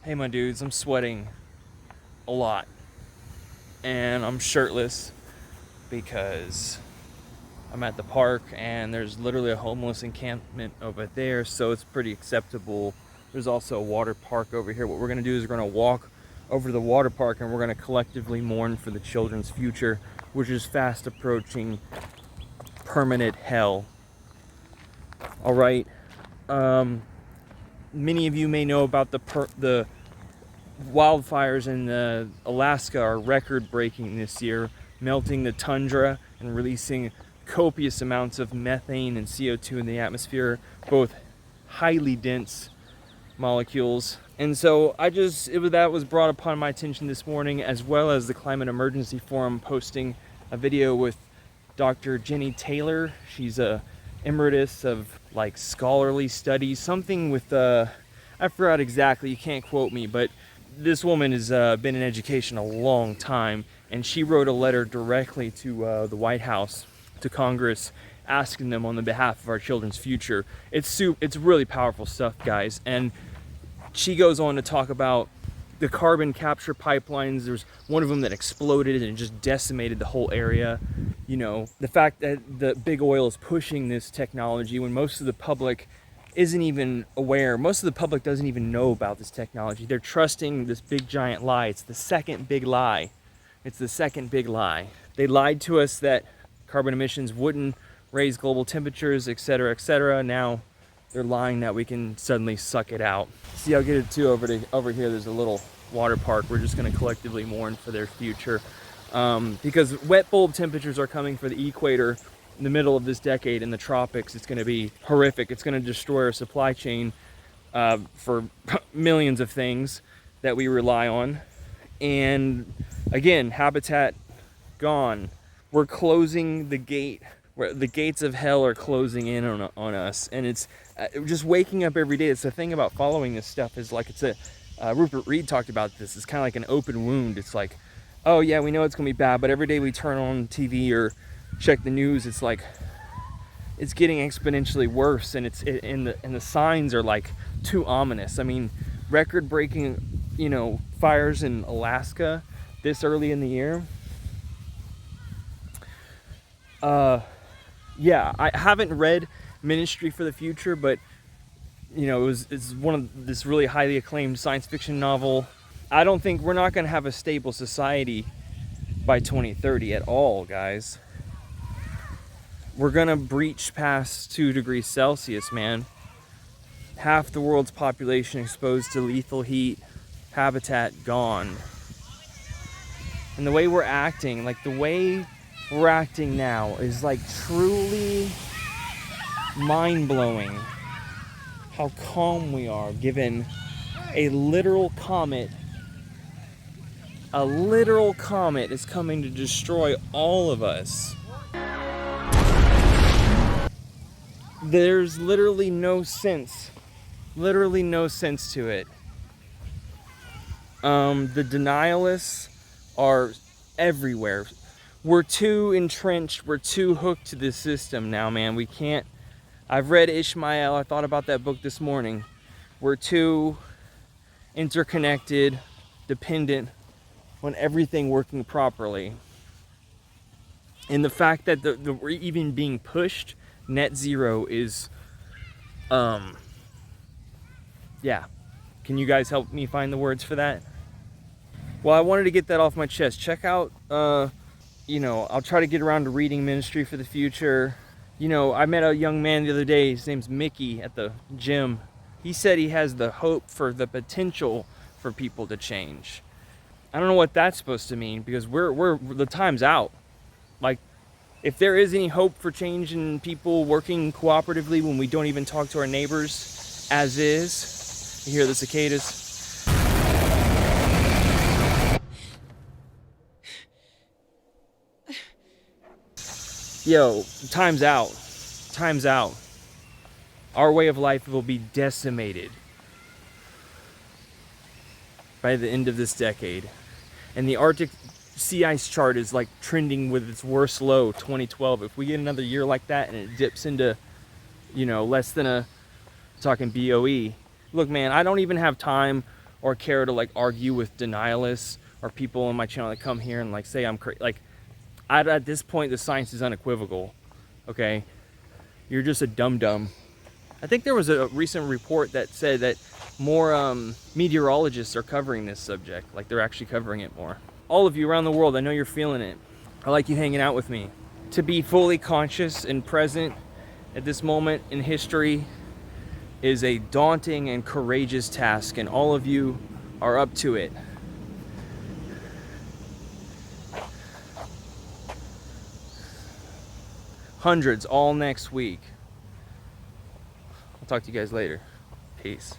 Hey my dudes, I'm sweating a lot and I'm shirtless because I'm at the park and there's literally a homeless encampment over there, so it's pretty acceptable. There's also a water park over here. What we're gonna do is we're gonna walk over to the water park and we're gonna collectively mourn for the children's future, which is fast approaching permanent hell. All right. Many of you may know about the wildfires in Alaska are record-breaking this year, melting the tundra and releasing copious amounts of methane and CO2 in the atmosphere, both highly dense molecules. And so that was brought upon my attention this morning, as well as the Climate Emergency Forum posting a video with Dr. Jenny Taylor. She's a emeritus of like scholarly studies, something with I forgot exactly, you can't quote me, but this woman has been in education a long time, and she wrote a letter directly to the White House, to Congress, asking them on the behalf of our children's future. It's really powerful stuff, guys. And she goes on to talk about the carbon capture pipelines. There's one of them that exploded and just decimated the whole area. You know, the fact that the big oil is pushing this technology when most of the public isn't even aware. Most of the public doesn't even know about this technology. They're trusting this big giant lie. It's the second big lie. It's the second big lie. They lied to us that carbon emissions wouldn't raise global temperatures, etc., etc. Now they're lying that we can suddenly suck it out. See, I'll get it too over here. There's a little water park. We're just going to collectively mourn for their future, because wet bulb temperatures are coming for the equator in the middle of this decade. In the tropics, it's going to be horrific. It's going to destroy our supply chain for millions of things that we rely on. And again, habitat gone. We're closing the gate. The gates of hell are closing in on us, and it's just waking up every day. It's the thing about following this stuff, is like Rupert Reed talked about this. It's kind of like an open wound. It's like, oh yeah, we know it's gonna be bad, but every day we turn on TV or check the news, it's like it's getting exponentially worse, and the signs are like too ominous. I mean, record-breaking, fires in Alaska this early in the year. Yeah, I haven't read Ministry for the Future, but it's one of this really highly acclaimed science fiction novel. I don't think we're not going to have a stable society by 2030 at all, guys. We're going to breach past 2 degrees Celsius, man. Half the world's population exposed to lethal heat, habitat gone. And the way we're acting, now is like truly mind-blowing. How calm we are given a literal comet. A literal comet is coming to destroy all of us. There's literally no sense to it. The denialists are everywhere. We're too entrenched, we're too hooked to this system now, man. We can't. I've read Ishmael, I thought about that book this morning. We're too interconnected, dependent on everything working properly. And the fact that we're even being pushed net zero is, yeah. Can you guys help me find the words for that? Well, I wanted to get that off my chest. Check out, I'll try to get around to reading Ministry for the Future. I met a young man the other day, his name's Mickey, at the gym. He said he has the hope for the potential for people to change. I don't know what that's supposed to mean, because the time's out. Like, if there is any hope for change in people working cooperatively when we don't even talk to our neighbors as is. You hear the cicadas? Yo, time's out. Time's out. Our way of life will be decimated by the end of this decade. And the Arctic sea ice chart is like trending with its worst low, 2012. If we get another year like that and it dips into, less than talking BOE. Look, man, I don't even have time or care to like argue with denialists or people on my channel that come here and like say I'm crazy. Like, at this point, the science is unequivocal. Okay, you're just a dum-dum. I think there was a recent report that said that more meteorologists are covering this subject. Like, they're actually covering it more. All of you around the world, I know you're feeling it. I like you hanging out with me. To be fully conscious and present at this moment in history is a daunting and courageous task, and all of you are up to it. Hundreds all next week. I'll talk to you guys later. Peace.